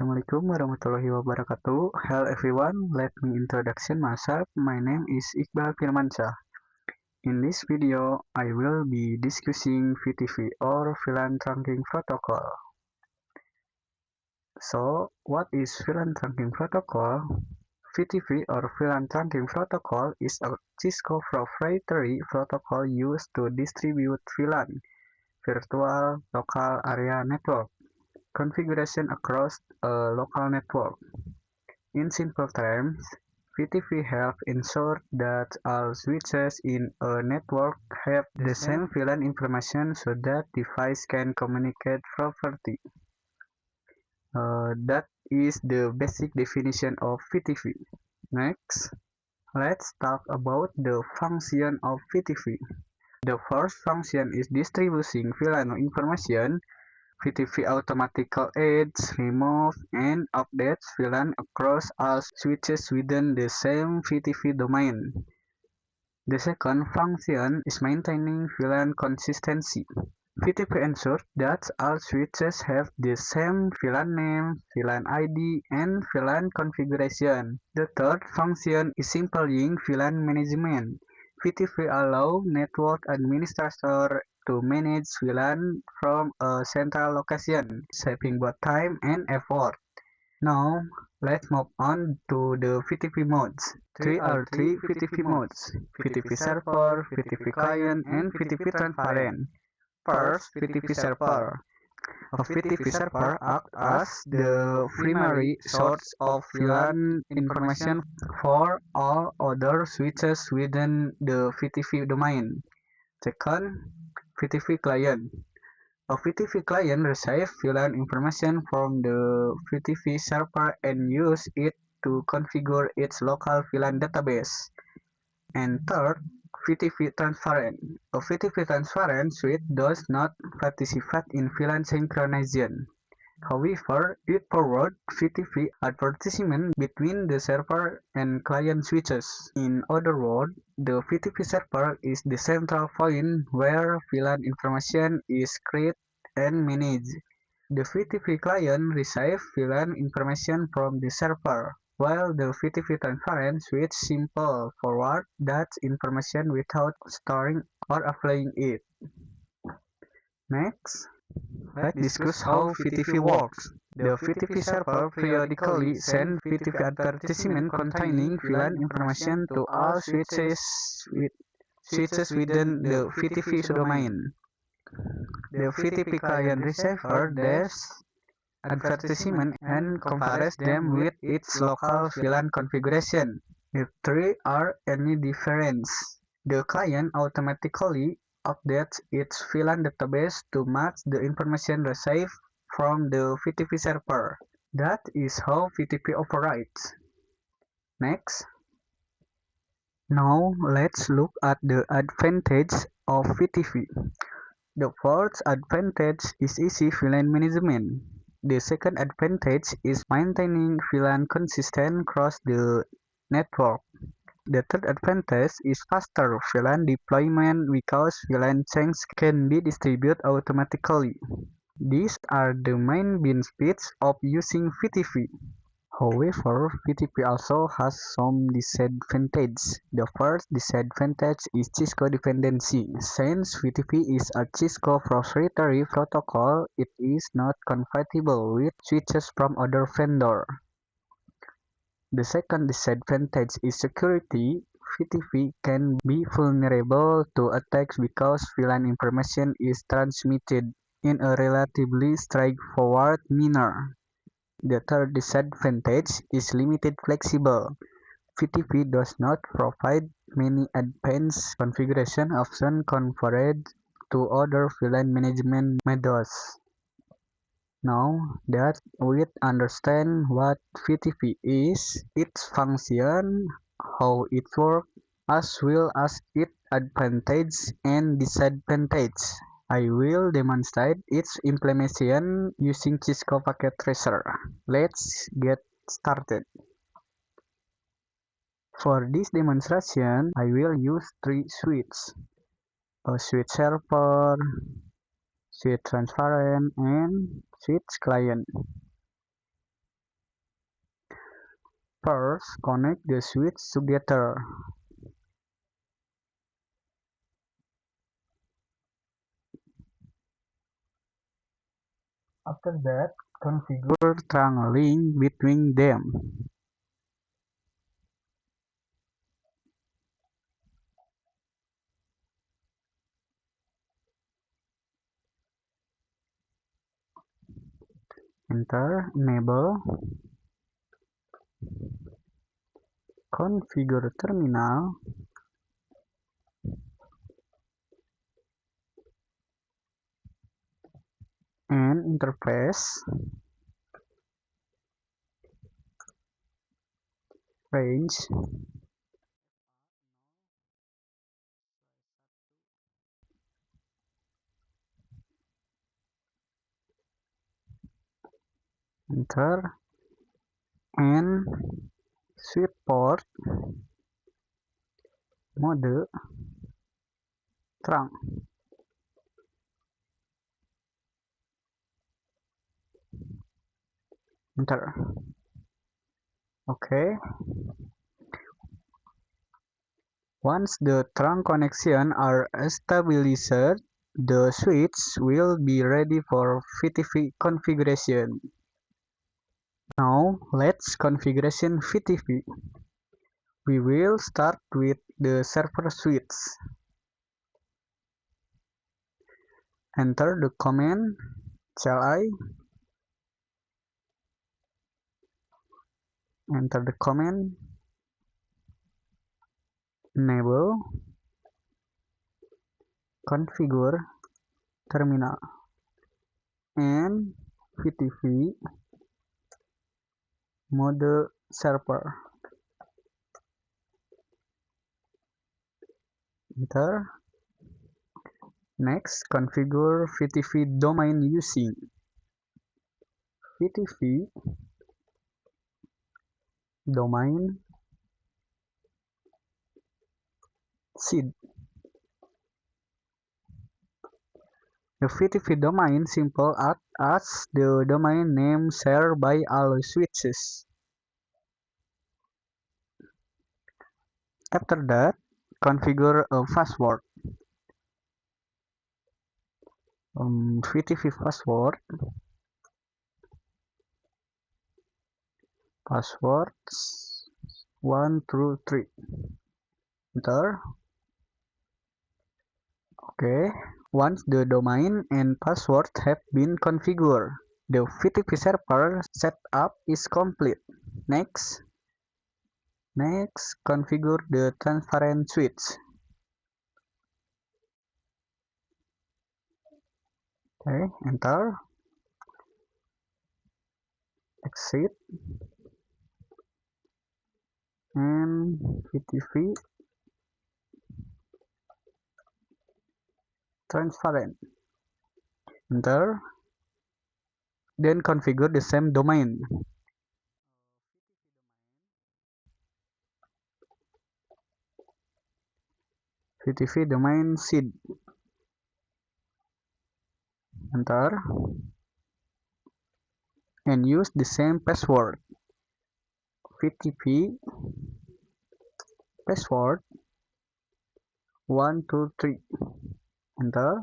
Assalamualaikum warahmatullahi wabarakatuh. Hello everyone, let me introduction myself. My name is Iqbal Firmansyah. In this video, I will be discussing VTV or VLAN Trunking Protocol. So, what is VLAN Trunking Protocol? VTV or VLAN Trunking Protocol is a Cisco proprietary protocol used to distribute VLAN, virtual local area network, configuration across a local network. In simple terms, VTV helps ensure that all switches in a network have the same VLAN information so that devices can communicate properly. That is the basic definition of VTV. Next, let's talk about the function of VTV. The first function is distributing VLAN information. VTV automatically adds, removes, and updates VLAN across all switches within the same VTV domain. The second function is maintaining VLAN consistency. VTV ensures that all switches have the same VLAN name, VLAN ID, and VLAN configuration. The third function is simplifying VLAN management. VTV allows network administrator to manage VLAN from a central location, saving both time and effort. Now, let's move on to the VTV modes. Three VTV modes: VTV server, VTV client, and VTV transparent. First, VTV server. A VTV server acts as the primary source of VLAN information for all other switches within the VTV domain. Second, VTV client. A VTV client receives VLAN information from the VTV server and uses it to configure its local VLAN database. And third, VTV transparent. A VTV transparent switch does not participate in VLAN synchronization. However, it forwards VTV advertisement between the server and client switches. In other words, the VTV server is the central point where VLAN information is created and managed. The VTV client receives VLAN information from the server, while the VTV transparent switch simply forwards that information without storing or applying it. Next, let's discuss how VTV works. The VTV server periodically sends VTV advertisement containing VLAN information to all switches within the VTV domain. The VTV client receiver these advertisements and compares them with its local VLAN configuration. If there are any differences, the client automatically updates its VLAN database to match the information received from the VTV server. That is how VTV operates. Next. Now let's look at the advantages of VTV. The first advantage is easy VLAN management. The second advantage is maintaining VLAN consistent across the network. The third advantage is faster VLAN deployment because VLAN chains can be distributed automatically. These are the main benefits of using VTV. However, VTV also has some disadvantages. The first disadvantage is Cisco dependency. Since VTV is a Cisco proprietary protocol, it is not compatible with switches from other vendors. The second disadvantage is security. VTV can be vulnerable to attacks because VLAN information is transmitted in a relatively straightforward manner. The third disadvantage is limited flexible. VTV does not provide many advanced configuration options compared to other VLAN management methods. Now that we understand what VTV is, its function, how it works, as well as its advantages and disadvantages, I will demonstrate its implementation using Cisco Packet Tracer. Let's get started. For this demonstration, I will use three switches: a switch server, switch transparent, and switch client. First, connect the switches together. After that, configure trunk link between them. Enter enable. Configure terminal. And interface. Range. Enter. And switch port. Mode. Trunk. Enter. Okay. Once the trunk connections are established, the switch will be ready for VTV configuration. Now, let's configuration VTV. We will start with the server switch. Enter the command CLI. Enter the command enable configure terminal and VTV mode server. Enter. Next, configure VTV domain using VTV domain seed. The VTV domain simple as the domain name shared by all switches. After that, configure a password. VTV passwords 1 through 3. Enter. Okay. Once the domain and password have been configured, the VTV server setup is complete. Next, configure the transparent switch. Okay, enter. Exit. And VTV transparent. Enter. Then configure the same domain. VTV domain seed. Enter. And use the same password. VTV password 1 2 3. Enter.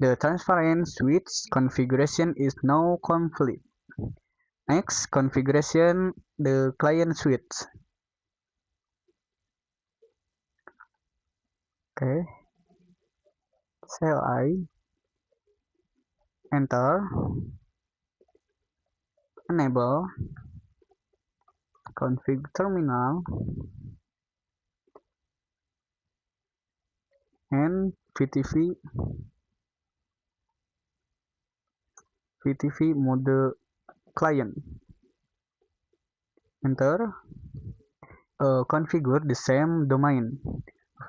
The transparent switch configuration is now complete. Next, configuration the client switch. Okay. CLI. Enter. Enable. Config terminal. And VTV mode client. Enter. Configure the same domain.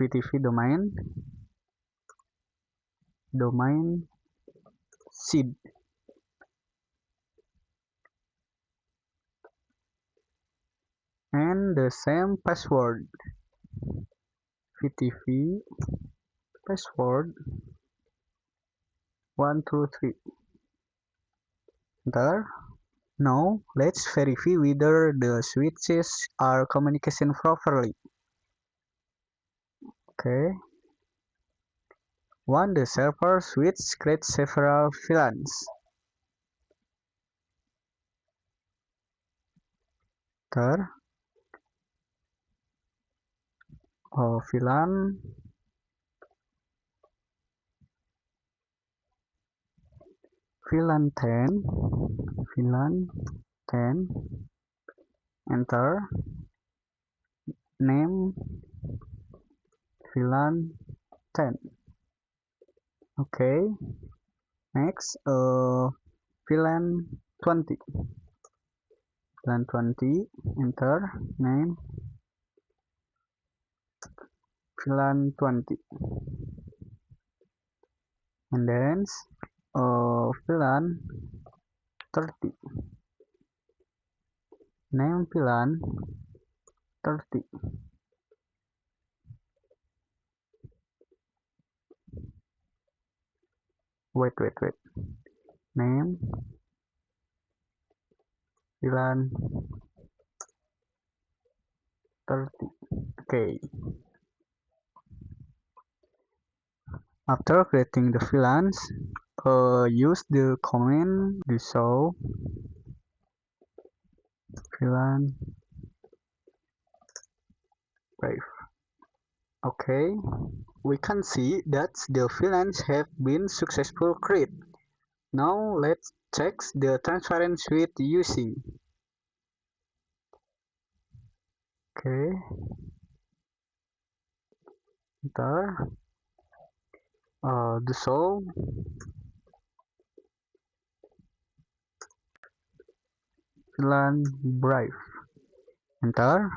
VTV domain seed. And the same password. VTV password 1 2 3. Enter. Now, let's verify whether the switches are communicating properly. Okay. One, the server switch creates several VLANs. Third, VLAN VLAN 10, VLAN 10, enter, name VLAN 10. Okay, next VLAN 20, VLAN 20, enter, name VLAN 20, and then VLAN 30, name VLAN 30. Wait, name VLAN 30. Okay. After creating the VLANs, use the command do show VLAN wave. Okay, we can see that the VLANs have been successfully created. Now let's check the transparent switch using. Okay, enter do show VLAN bright. Enter.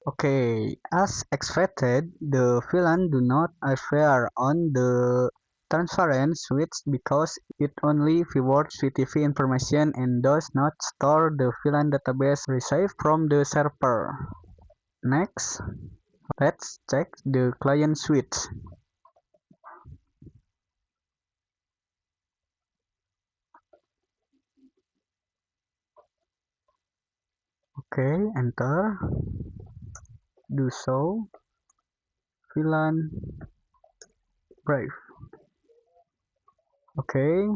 Okay, as expected, the VLAN do not appear on the transparent switch because it only forwards VTV information and does not store the VLAN database received from the server. Next, let's check the client switch. Okay, enter. Do show VLAN brief. Okay,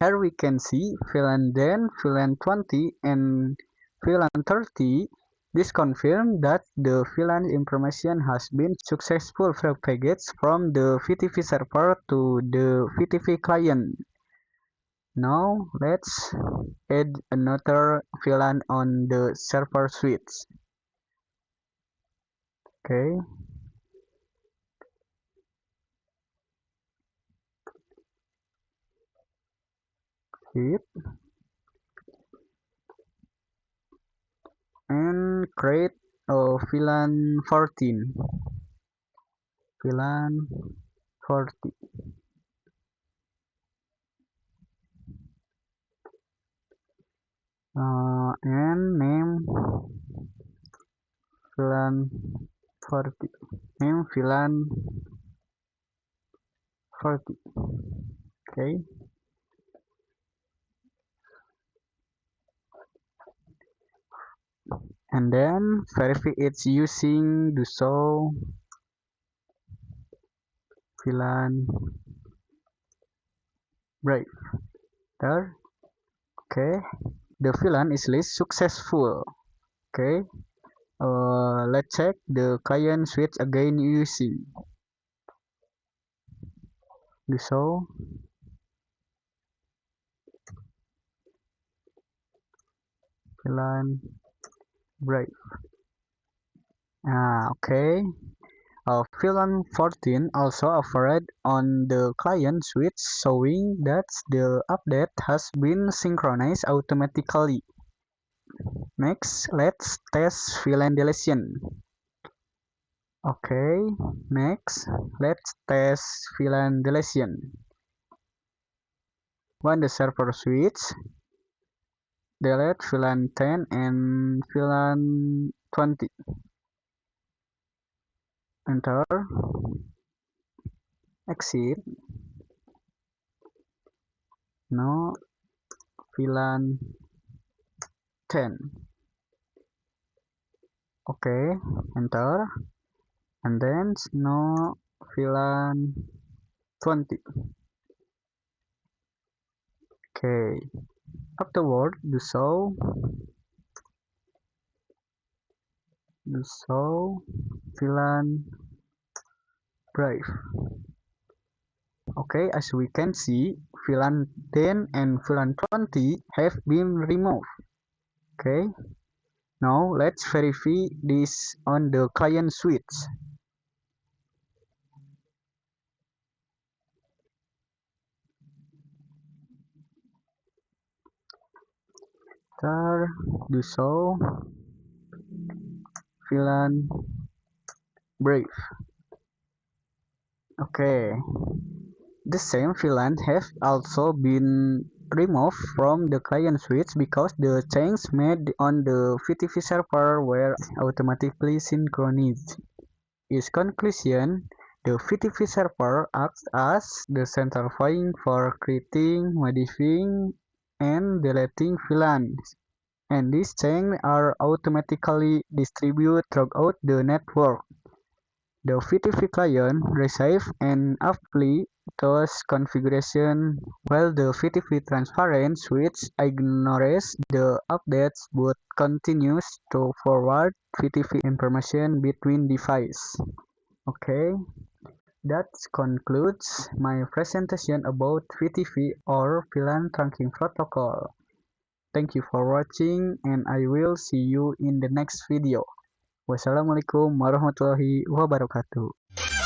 here we can see VLAN 10, VLAN 20, and VLAN 30. This confirms that the VLAN information has been successfully propagated from the VTV server to the VTV client. Now let's add another VLAN on the server switch. Okay. Hit and create a VLAN 14. VLAN 40. And name VLAN 40. Name VLAN 40. Okay. And then verify it's using the show VLAN bright. There. Okay. The VLAN is list successful. Okay. Let's check the client switch again using the show VLAN bright. Okay. VLAN 14 also offered on the client switch, showing that the update has been synchronized automatically. Next, let's test VLAN deletion. Okay, next, let's test VLAN deletion. When the server switch, delete VLAN 10 and VLAN 20. Enter, exit. No, VLAN 10. Okay, enter, and then no VLAN 20. Okay, afterward do so VLAN Brave. Okay, as we can see, VLAN 10 and VLAN 20 have been removed. Okay, now let's verify this on the client switch. Do so VLAN Brave. Okay, the same VLAN have also been removed from the client switch because the changes made on the VTV server were automatically synchronized. Its conclusion, the VTV server acts as the central point for creating, modifying, and deleting VLANs, and these changes are automatically distributed throughout the network. The VTV client receives and updates those configurations, while the VTV transparent switch ignores the updates but continues to forward VTV information between devices. Okay, that concludes my presentation about VTV or VLAN Trunking Protocol. Thank you for watching, and I will see you in the next video. Wassalamualaikum warahmatullahi wabarakatuh.